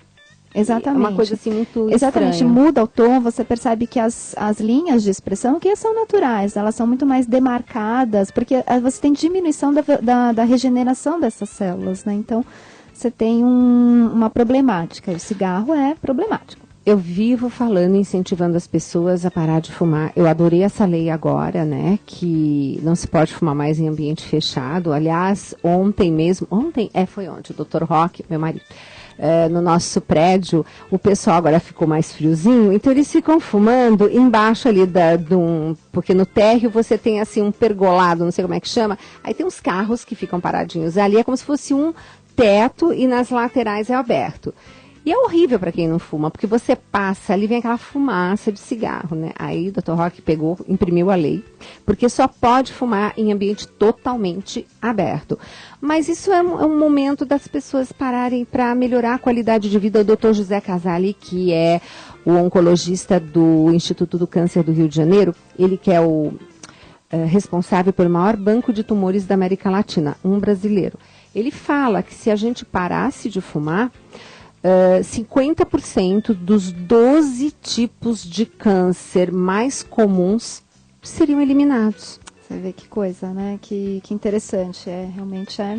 Exatamente. É uma coisa assim muito Exatamente, estranha. Muda o tom, você percebe que as linhas de expressão, que são naturais, elas são muito mais demarcadas, porque você tem diminuição da regeneração dessas células, né? Então, você tem uma problemática, o cigarro é problemático. Eu vivo falando, incentivando as pessoas a parar de fumar. Eu adorei essa lei agora, né, que não se pode fumar mais em ambiente fechado. Aliás, foi ontem, o Dr. Roque, meu marido, no nosso prédio, o pessoal agora ficou mais friozinho, então eles ficam fumando embaixo ali porque no térreo você tem assim um pergolado, não sei como é que chama, aí tem uns carros que ficam paradinhos ali, é como se fosse um teto e nas laterais é aberto. E é horrível para quem não fuma, porque você passa ali, vem aquela fumaça de cigarro, né? Aí o Dr. Roque imprimiu a lei, porque só pode fumar em ambiente totalmente aberto. Mas isso é um momento das pessoas pararem para melhorar a qualidade de vida. O Dr. José Casali, que é o oncologista do Instituto do Câncer do Rio de Janeiro, ele que é o responsável pelo maior banco de tumores da América Latina, um brasileiro. Ele fala que se a gente parasse de fumar, 50% dos 12 tipos de câncer mais comuns seriam eliminados. Você vê que coisa, né? Que interessante, realmente é.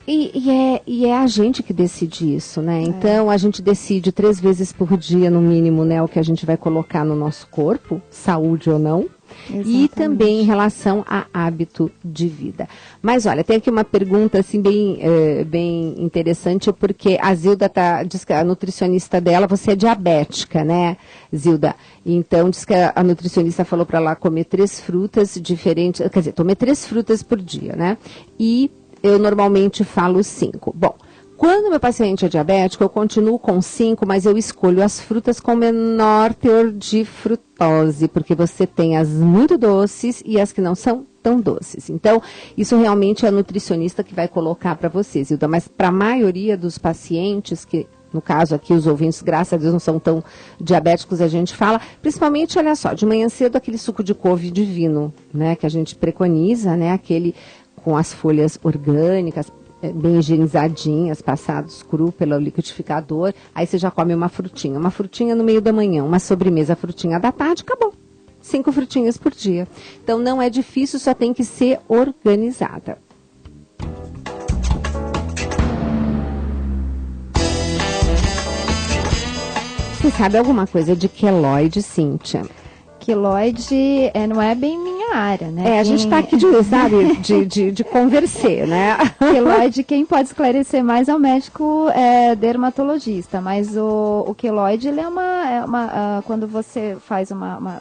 E é a gente que decide isso, né? Então, a gente decide 3 vezes por dia, no mínimo, né, o que a gente vai colocar no nosso corpo, saúde ou não. Exatamente. E também em relação a hábito de vida. Mas olha, tem aqui uma pergunta assim bem interessante, porque a Zilda diz que a nutricionista dela, você é diabética, né, Zilda? Então diz que a nutricionista falou para ela comer 3 frutas diferentes, quer dizer, comer 3 frutas por dia, né? E eu normalmente falo 5. Bom, quando meu paciente é diabético, eu continuo com 5, mas eu escolho as frutas com menor teor de frutose, porque você tem as muito doces e as que não são tão doces. Então, isso realmente é a nutricionista que vai colocar para vocês, Hilda. Mas para a maioria dos pacientes, que no caso aqui os ouvintes, graças a Deus, não são tão diabéticos, a gente fala, principalmente, olha só, de manhã cedo aquele suco de couve divino, né, que a gente preconiza, né, aquele com as folhas orgânicas, bem higienizadinhas, passados cru pelo liquidificador, aí você já come uma frutinha no meio da manhã, uma sobremesa, a frutinha da tarde, acabou. 5 frutinhas por dia. Então não é difícil, só tem que ser organizada. Você sabe alguma coisa de queloide, Cíntia? Queloide não é bem minha área, né? A gente está aqui de conversar, né? Queloide, quem pode esclarecer mais é o médico dermatologista, mas o queloide, ele quando você faz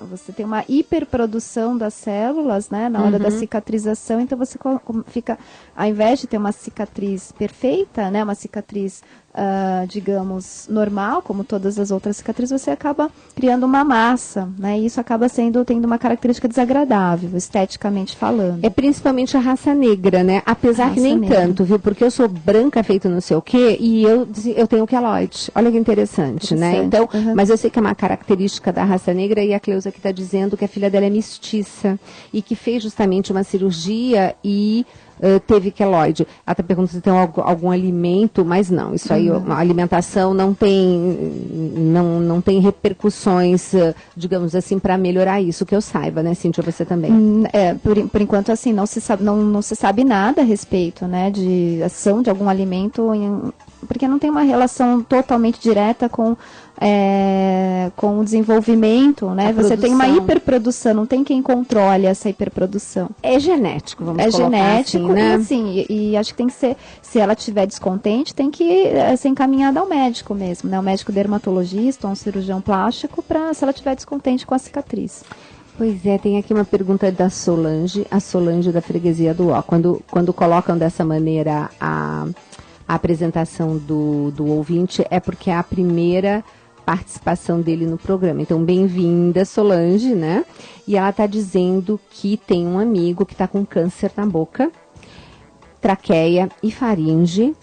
você tem uma hiperprodução das células, né, na hora da cicatrização, então você fica, ao invés de ter uma cicatriz perfeita, né, uma cicatriz digamos, normal, como todas as outras cicatrizes, você acaba criando uma massa, né? E isso acaba tendo uma característica desagradável, esteticamente falando. É principalmente a raça negra, né? Apesar que nem negra. Tanto, viu? Porque eu sou branca, feito não sei o quê, e eu tenho queloide. Olha que interessante, né? Então, mas eu sei que é uma característica da raça negra, e a Cleusa aqui está dizendo que a filha dela é mestiça, e que fez justamente uma cirurgia e teve queloide. Ela está perguntando se tem algum alimento, mas não. Isso aí, a alimentação não tem repercussões, digamos assim, para melhorar isso, que eu saiba, né, Cíntia, você também? Por enquanto, assim, não se sabe nada a respeito, né, de ação de algum alimento, porque não tem uma relação totalmente direta com o desenvolvimento, né? Você tem uma hiperprodução, não tem quem controle essa hiperprodução. É genético, vamos colocar genético, assim, né? E acho que tem que ser, se ela estiver descontente, tem que ser encaminhada ao médico mesmo, né? Um médico dermatologista ou um cirurgião plástico, se ela estiver descontente com a cicatriz. Pois é, tem aqui uma pergunta da Solange, a Solange da Freguesia do Ó. Quando colocam dessa maneira a apresentação do ouvinte, é porque é a primeira participação dele no programa. Então, bem-vinda, Solange, né? E ela está dizendo que tem um amigo que está com câncer na boca, traqueia e faringe,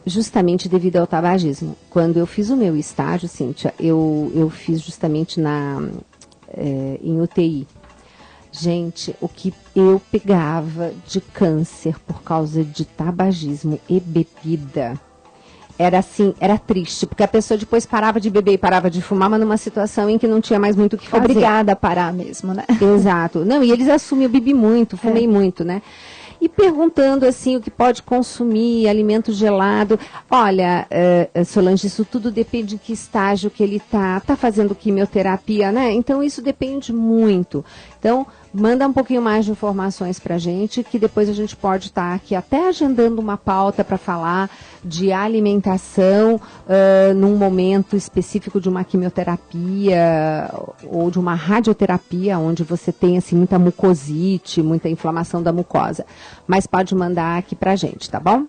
justamente devido ao tabagismo. Quando eu fiz o meu estágio, Cíntia, eu fiz justamente em UTI. Gente, o que eu pegava de câncer por causa de tabagismo e bebida era assim, era triste, porque a pessoa depois parava de beber e parava de fumar, mas numa situação em que não tinha mais muito o que fazer. Obrigada a parar mesmo, né? Exato. Não, e eles assumem, eu bebi muito, fumei muito, né? E perguntando assim o que pode consumir, alimento gelado. Olha, Solange, isso tudo depende de que estágio que ele está fazendo quimioterapia, né? Então isso depende muito. Então, manda um pouquinho mais de informações para a gente, que depois a gente pode estar aqui até agendando uma pauta para falar de alimentação num momento específico de uma quimioterapia ou de uma radioterapia, onde você tem assim, muita mucosite, muita inflamação da mucosa. Mas pode mandar aqui para a gente, tá bom?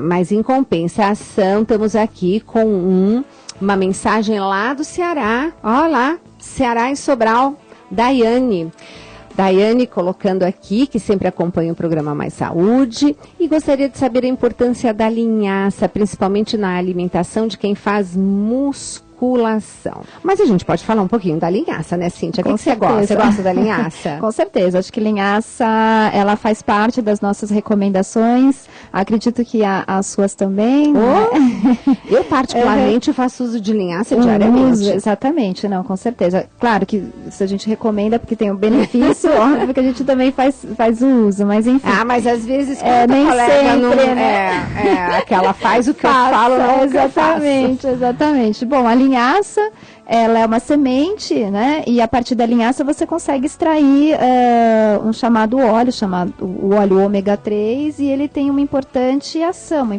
Mas em compensação, estamos aqui com uma mensagem lá do Ceará. Olha lá, Ceará e Sobral, Daiane. Daiane colocando aqui, que sempre acompanha o programa Mais Saúde, e gostaria de saber a importância da linhaça, principalmente na alimentação de quem faz musculação. Mas a gente pode falar um pouquinho da linhaça, né, Cíntia? O que você gosta? Você gosta da linhaça? Com certeza. Acho que linhaça, ela faz parte das nossas recomendações. Acredito que as suas também. Né? Eu, particularmente, faço uso de linhaça diariamente. Exatamente. Não, com certeza. Claro que se a gente recomenda porque tem um benefício, óbvio que a gente também faz o uso, mas enfim. Mas às vezes nem sempre, né? Que ela faz o que eu falo, não exatamente, exatamente. Bom, a linhaça, ela é uma semente, né? E a partir da linhaça você consegue extrair um chamado óleo, chamado o óleo ômega 3, e ele tem uma importante ação, uma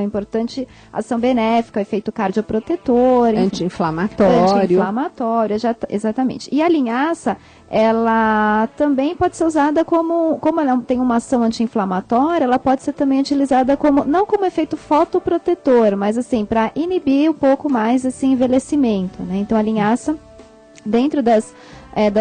importante ação benéfica, efeito cardioprotetor, anti-inflamatório, exatamente. E a linhaça, ela também pode ser usada como ela tem uma ação anti-inflamatória, ela pode ser também utilizada não como efeito fotoprotetor, mas assim, para inibir um pouco mais esse envelhecimento, né? Então a linhaça, dentro das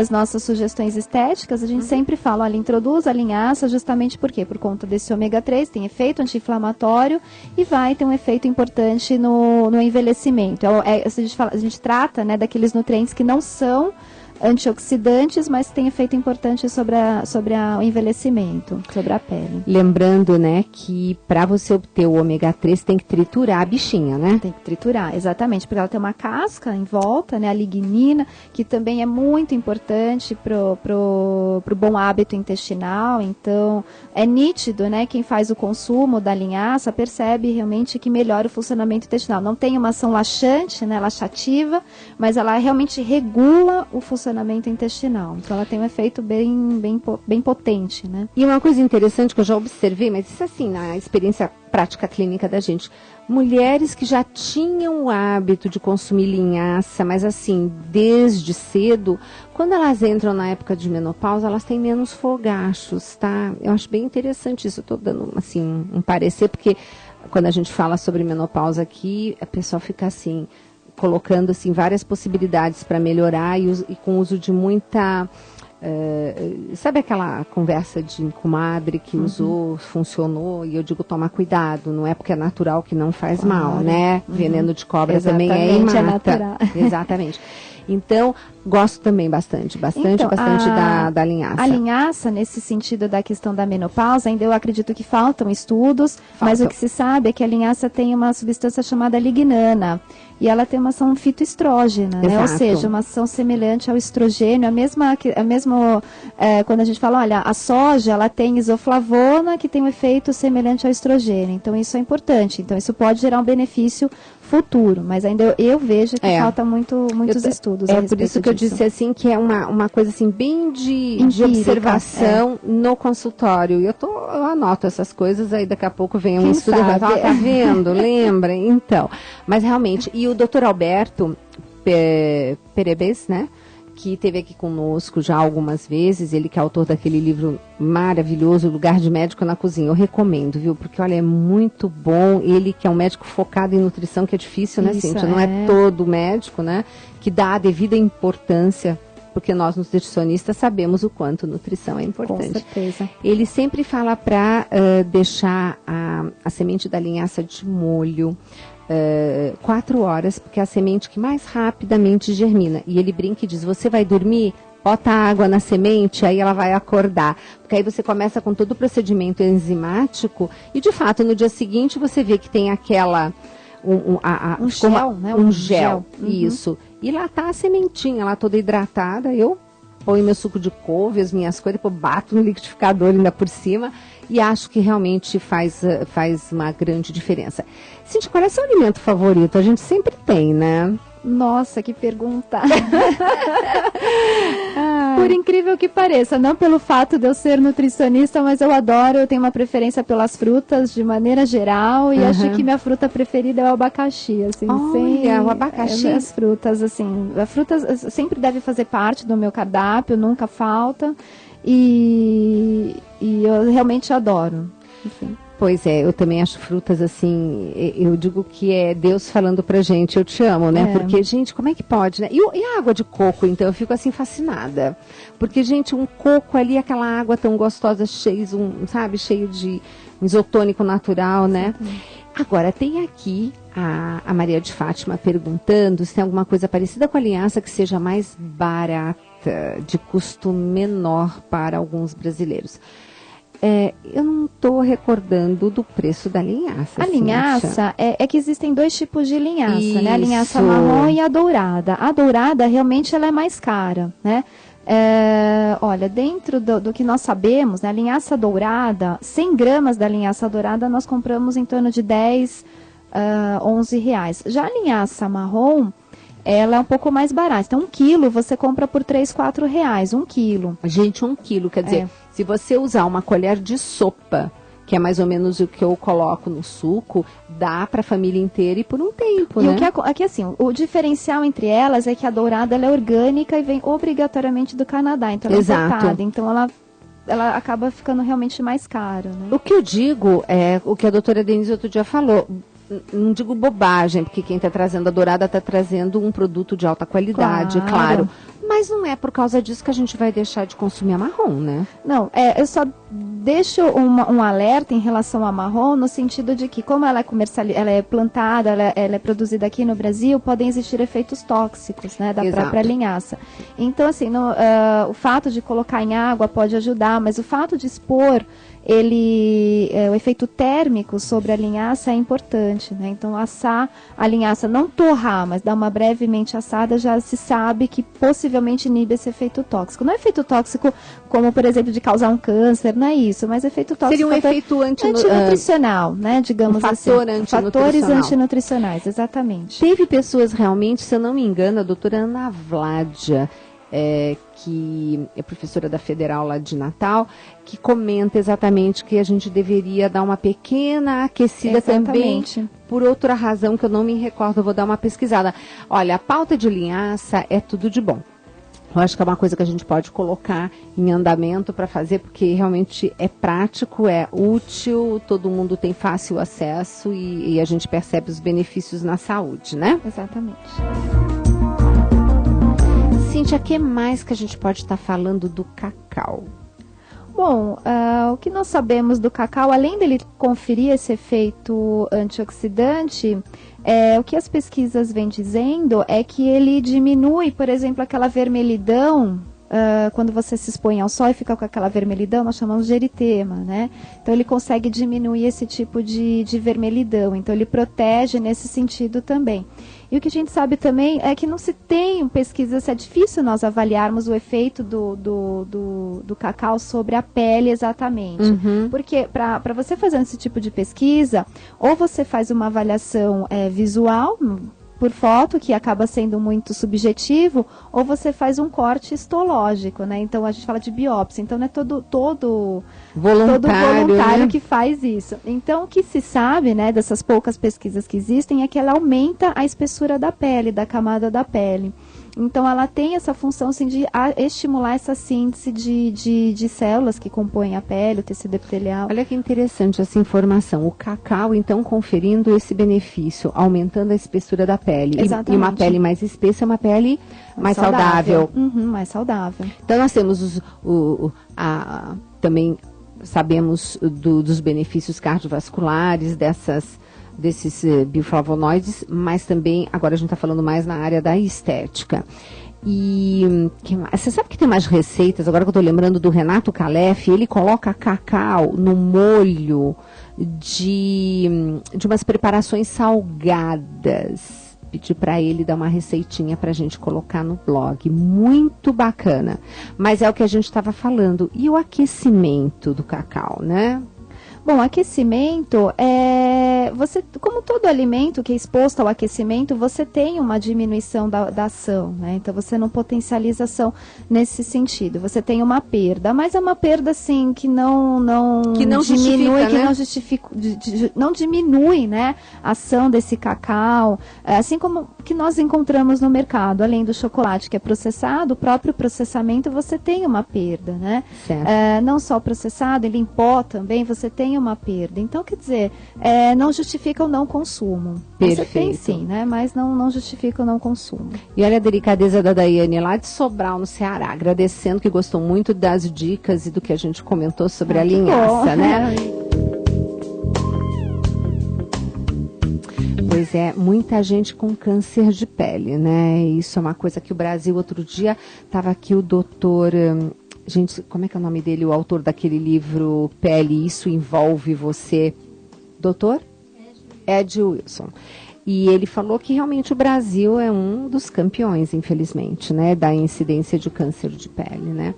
nossas sugestões estéticas, a gente sempre fala, olha, introduz a linhaça justamente por quê? Por conta desse ômega 3, tem efeito anti-inflamatório e vai ter um efeito importante no envelhecimento. A gente trata, né, daqueles nutrientes que não são antioxidantes, mas tem efeito importante sobre o envelhecimento, sobre a pele. Lembrando, né, que para você obter o ômega 3 tem que triturar a bichinha, né? Tem que triturar, exatamente, porque ela tem uma casca em volta, né, a lignina, que também é muito importante pro bom hábito intestinal. Então, é nítido, né, quem faz o consumo da linhaça percebe realmente que melhora o funcionamento intestinal. Não tem uma ação laxante, né, laxativa, mas ela realmente regula o funcionamento intestinal. Então ela tem um efeito bem potente, né? E uma coisa interessante que eu já observei, mas isso assim, na experiência prática clínica da gente, mulheres que já tinham o hábito de consumir linhaça, mas assim, desde cedo, quando elas entram na época de menopausa, elas têm menos fogachos, tá? Eu acho bem interessante isso, eu tô dando assim um parecer, porque quando a gente fala sobre menopausa aqui, a pessoa fica assim, colocando assim várias possibilidades para melhorar e com o uso de muita sabe aquela conversa de comadre que usou, funcionou, e eu digo tomar cuidado, não é porque é natural que não faz mal, né? Veneno de cobra também é e mata. Natural. Exatamente. Então, gosto também bastante da linhaça. A linhaça, nesse sentido da questão da menopausa, ainda eu acredito que faltam estudos, mas o que se sabe é que a linhaça tem uma substância chamada lignana, e ela tem uma ação fitoestrógena, né? Ou seja, uma ação semelhante ao estrogênio, quando a gente fala, olha, a soja, ela tem isoflavona, que tem um efeito semelhante ao estrogênio, então isso é importante, então isso pode gerar um benefício futuro, mas ainda eu vejo que falta muitos estudos. É por isso que eu disse assim que é uma coisa assim bem de observação no consultório. Eu anoto essas coisas, aí daqui a pouco vem um estudo e vai falar, tá vendo? Lembra? Então, mas realmente, e o Dr. Alberto Perebes, né? Que esteve aqui conosco já algumas vezes, ele que é autor daquele livro maravilhoso, Lugar de Médico na Cozinha. Eu recomendo, viu? Porque, olha, é muito bom. Ele que é um médico focado em nutrição, que é difícil, né, Cíntia? Não é todo médico, né? Que dá a devida importância, porque nós, nutricionistas, sabemos o quanto nutrição é importante. Com certeza. Ele sempre fala para deixar a semente da linhaça de molho 4 horas, porque é a semente que mais rapidamente germina. E ele brinca e diz, você vai dormir, bota água na semente, aí ela vai acordar. Porque aí você começa com todo o procedimento enzimático e, de fato, no dia seguinte você vê que tem aquela... um gel, né? Um gel, isso. E lá tá a sementinha, lá toda hidratada, eu ponho meu suco de couve, as minhas coisas, depois bato no liquidificador ainda por cima e acho que realmente faz uma grande diferença. Cíntia, qual é o seu alimento favorito? A gente sempre tem, né? Nossa, que pergunta! Por incrível que pareça, não pelo fato de eu ser nutricionista, mas eu tenho uma preferência pelas frutas de maneira geral, e acho que minha fruta preferida é o abacaxi, assim. Olha, o abacaxi. As frutas, assim, a fruta sempre deve fazer parte do meu cardápio, nunca falta, e eu realmente adoro, enfim. Pois é, eu também acho frutas assim, eu digo que é Deus falando pra gente, eu te amo, né? Porque, gente, como é que pode, né? E a água de coco, então, eu fico assim fascinada. Porque, gente, um coco ali, aquela água tão gostosa, cheio de isotônico natural, né? Agora, tem aqui a Maria de Fátima perguntando se tem alguma coisa parecida com a linhaça que seja mais barata, de custo menor para alguns brasileiros. Eu não estou recordando do preço da linhaça. A linhaça é que existem 2 tipos de linhaça, né? A linhaça marrom e a dourada. A dourada realmente ela é mais cara, né? Olha, dentro do que nós sabemos, né, a linhaça dourada, 100 gramas da linhaça dourada nós compramos em torno de 10, 11 reais. Já a linhaça marrom, ela é um pouco mais barata. Então, 1 quilo você compra por R$3, R$4, 1 quilo. Gente, 1 quilo, quer dizer, se você usar uma colher de sopa, que é mais ou menos o que eu coloco no suco, dá para a família inteira e por um tempo, e né? O que aqui, assim, o diferencial entre elas é que a dourada ela é orgânica e vem obrigatoriamente do Canadá. Então, ela é importada. Então, ela acaba ficando realmente mais cara, né? O que eu digo é o que a doutora Denise outro dia falou. Não digo bobagem, porque quem está trazendo a dourada está trazendo um produto de alta qualidade, claro. Mas não é por causa disso que a gente vai deixar de consumir a marrom, né? Não, eu só deixo um alerta em relação à marrom, no sentido de que, como ela é ela é plantada, ela é produzida aqui no Brasil, podem existir efeitos tóxicos, né, da própria linhaça. Então, assim, o fato de colocar em água pode ajudar, mas o fato de expor o efeito térmico sobre a linhaça é importante, né? Então, assar a linhaça, não torrar, mas dar uma brevemente assada, já se sabe que possivelmente inibe esse efeito tóxico. Não é efeito tóxico como, por exemplo, de causar um câncer, não é isso, mas efeito tóxico... Seria um efeito antinutricional, né? Digamos assim. Fatores antinutricionais, exatamente. Teve pessoas realmente, se eu não me engano, a doutora Ana Vládia, que é professora da Federal lá de Natal, que comenta exatamente que a gente deveria dar uma pequena aquecida também, por outra razão que eu não me recordo, eu vou dar uma pesquisada. Olha, a pauta de linhaça é tudo de bom. Eu acho que é uma coisa que a gente pode colocar em andamento para fazer, porque realmente é prático, é útil, todo mundo tem fácil acesso e a gente percebe os benefícios na saúde, né? Exatamente. Cíntia, o que mais que a gente pode estar falando do cacau? Bom, o que nós sabemos do cacau, além dele conferir esse efeito antioxidante, o que as pesquisas vêm dizendo é que ele diminui, por exemplo, aquela vermelhidão, quando você se expõe ao sol e fica com aquela vermelhidão, nós chamamos de eritema, né? Então ele consegue diminuir esse tipo de vermelhidão, então ele protege nesse sentido também. E o que a gente sabe também é que não se tem pesquisas, é difícil nós avaliarmos o efeito do cacau sobre a pele exatamente. Porque para você fazer esse tipo de pesquisa, ou você faz uma avaliação visual, por foto, que acaba sendo muito subjetivo, ou você faz um corte histológico, né? Então a gente fala de biópsia, então não é todo voluntário, né, que faz isso. Então o que se sabe, né, dessas poucas pesquisas que existem, é que ela aumenta a espessura da pele, da camada da pele. Então ela tem essa função assim, de estimular essa síntese de células que compõem a pele, o tecido epitelial. Olha que interessante essa informação. O cacau, então, conferindo esse benefício, aumentando a espessura da pele. Exatamente. E uma pele mais espessa é uma pele mais saudável. Mais saudável. Então nós temos também sabemos dos benefícios cardiovasculares desses bioflavonoides, mas também, agora a gente está falando mais na área da estética. E você sabe que tem mais receitas, agora que eu estou lembrando do Renato Calef, ele coloca cacau no molho de umas preparações salgadas. Pedi para ele dar uma receitinha para a gente colocar no blog. Muito bacana. Mas é o que a gente estava falando. E o aquecimento do cacau, né? Bom, aquecimento, você, como todo alimento que é exposto ao aquecimento, você tem uma diminuição da ação, né? Então você não potencializa a ação nesse sentido, você tem uma perda, mas é uma perda assim que não diminui, não diminui, né, a ação desse cacau, assim como que nós encontramos no mercado, além do chocolate que é processado, o próprio processamento você tem uma perda, né? Não só processado, ele em pó também, você tem uma perda. Então, quer dizer, não justifica o não consumo. Perfeito. Você tem sim, né? Mas não justifica o não consumo. E olha a delicadeza da Daiane lá de Sobral, no Ceará, agradecendo, que gostou muito das dicas e do que a gente comentou sobre a linhaça, né? Pois é, muita gente com câncer de pele, né? Isso é uma coisa que o Brasil, outro dia, estava aqui o doutor... Gente, como é que é o nome dele, o autor daquele livro Pele, Isso Envolve Você? Doutor? Ed Wilson. E ele falou que realmente o Brasil é um dos campeões, infelizmente, né, da incidência de câncer de pele, né?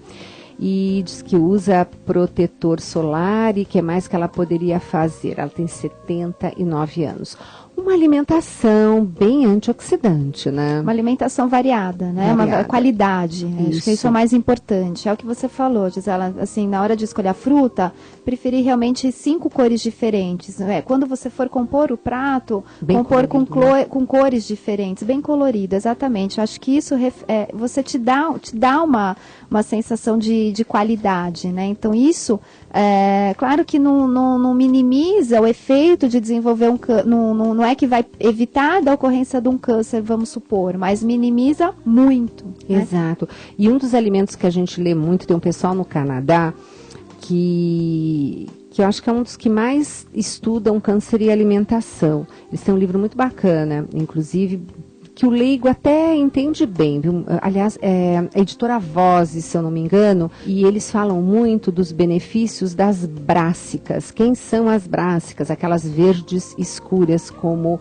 E diz que usa protetor solar e que mais que ela poderia fazer. Ela tem 79 anos. uma alimentação bem antioxidante, né? Uma alimentação variada, né? Uma qualidade. Acho que isso é o mais importante. É o que você falou, Gisela, assim, na hora de escolher a fruta, preferir realmente 5 cores diferentes. Né? Quando você for compor o prato, bem compor colorido, com cores diferentes, bem colorido, exatamente. Acho que isso você te dá uma sensação de qualidade, né? Então isso, claro que não minimiza o efeito de desenvolver não é que vai evitar da ocorrência de um câncer, vamos supor, mas minimiza muito. Exato. Né? E um dos alimentos que a gente lê muito, tem um pessoal no Canadá que eu acho que é um dos que mais estudam câncer e alimentação. Eles têm um livro muito bacana, inclusive, que o leigo até entende bem, viu? Aliás, é a editora Vozes, se eu não me engano, e eles falam muito dos benefícios das brássicas. Quem são as brássicas? Aquelas verdes escuras como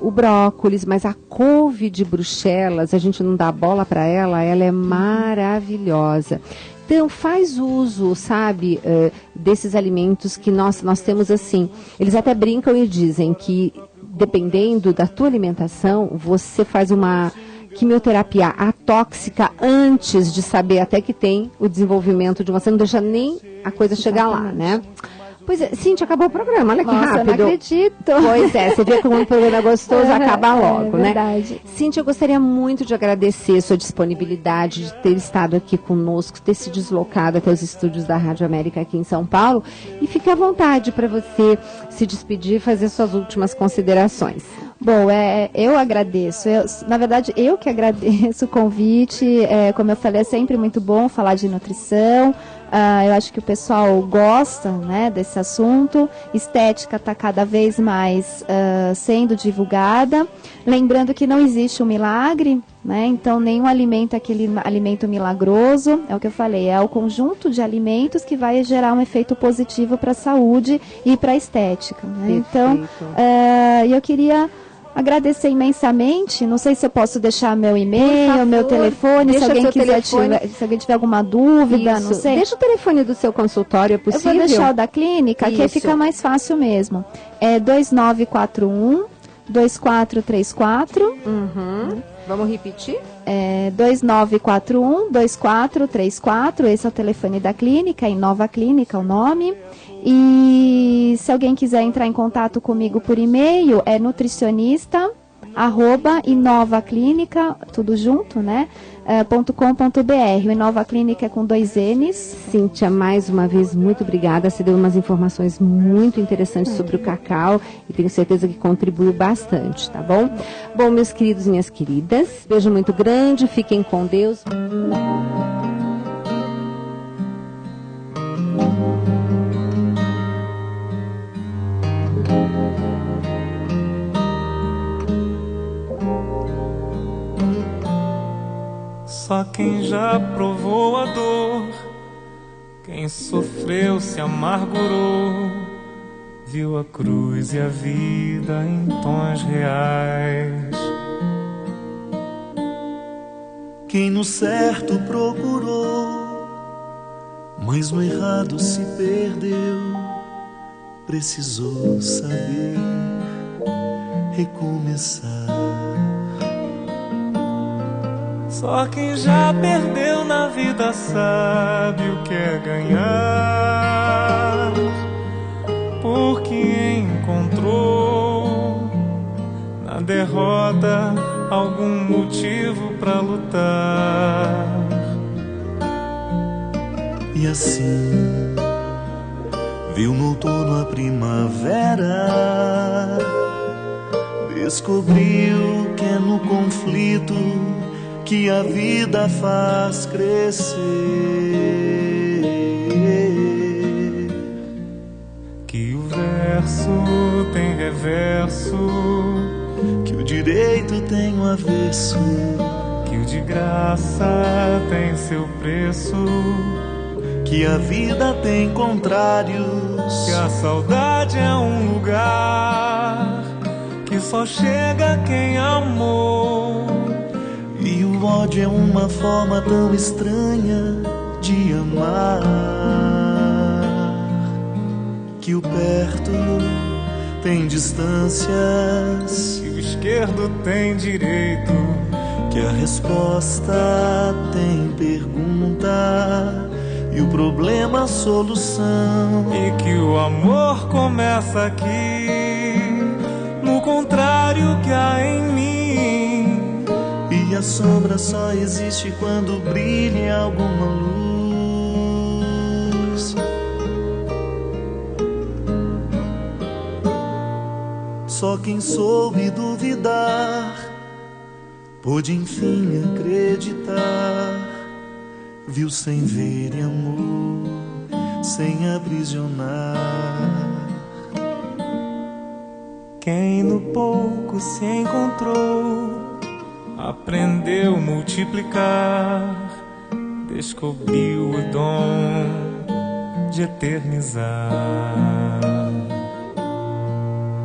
o brócolis, mas a couve de Bruxelas, a gente não dá bola para ela é maravilhosa. Então, faz uso, sabe, desses alimentos que nós temos assim. Eles até brincam e dizem que, dependendo da tua alimentação, você faz uma quimioterapia atóxica antes de saber até que tem o desenvolvimento de uma... Você não deixa nem a coisa chegar lá, né? Pois é, Cíntia, acabou o programa, olha que rápido. Eu não acredito. Pois é, você vê como um programa gostoso acaba logo, né? Verdade. Cíntia, eu gostaria muito de agradecer a sua disponibilidade de ter estado aqui conosco, ter se deslocado até os estúdios da Rádio América aqui em São Paulo. E fique à vontade para você se despedir e fazer suas últimas considerações. Bom, eu agradeço. Na verdade, eu que agradeço o convite. Como eu falei, é sempre muito bom falar de nutrição. Eu acho que o pessoal gosta, né, desse assunto. Estética está cada vez mais sendo divulgada. Lembrando que não existe um milagre, né? Então nenhum alimento é aquele alimento milagroso. É o que eu falei, é o conjunto de alimentos que vai gerar um efeito positivo para a saúde e para a estética, né? Então, eu queria agradecer imensamente. Não sei se eu posso deixar meu e-mail, meu telefone, se alguém quiser se alguém tiver alguma dúvida, não sei. Deixa o telefone do seu consultório, é possível? Eu vou deixar o da clínica, que fica mais fácil mesmo. É 2941 2434. Vamos repetir? 2941 2434. Esse é o telefone da clínica, Inova Clínica, o nome. E se alguém quiser entrar em contato comigo por e-mail, é nutricionista@inovaclínica, tudo junto, né? .com.br. O Inova Clínica é com 2 N's. Cíntia, mais uma vez, muito obrigada. Você deu umas informações muito interessantes sobre o cacau e tenho certeza que contribuiu bastante, tá bom? Bom, meus queridos e minhas queridas, beijo muito grande, fiquem com Deus. Só quem já provou a dor, quem sofreu se amargurou, viu a cruz e a vida em tons reais. Quem no certo procurou, mas no errado se perdeu, precisou saber recomeçar. Só quem já perdeu na vida sabe o que é ganhar, porque encontrou na derrota algum motivo pra lutar. E assim viu no outono a primavera, descobriu que é no conflito que a vida faz crescer, que o verso tem reverso, que o direito tem o avesso, que o de graça tem seu preço, que a vida tem contrários, que a saudade é um lugar que só chega quem amou. E o ódio é uma forma tão estranha de amar, que o perto tem distâncias, que o esquerdo tem direito, que a resposta tem pergunta e o problema a solução, e que o amor começa aqui, no contrário que há em mim, e a sombra só existe quando brilha alguma luz. Só quem soube duvidar pôde enfim acreditar, viu sem ver e amor, sem aprisionar. Quem no pouco se encontrou, aprendeu a multiplicar, descobriu o dom de eternizar.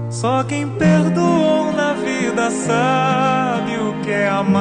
Só quem perdoou na vida sabe o que é amar.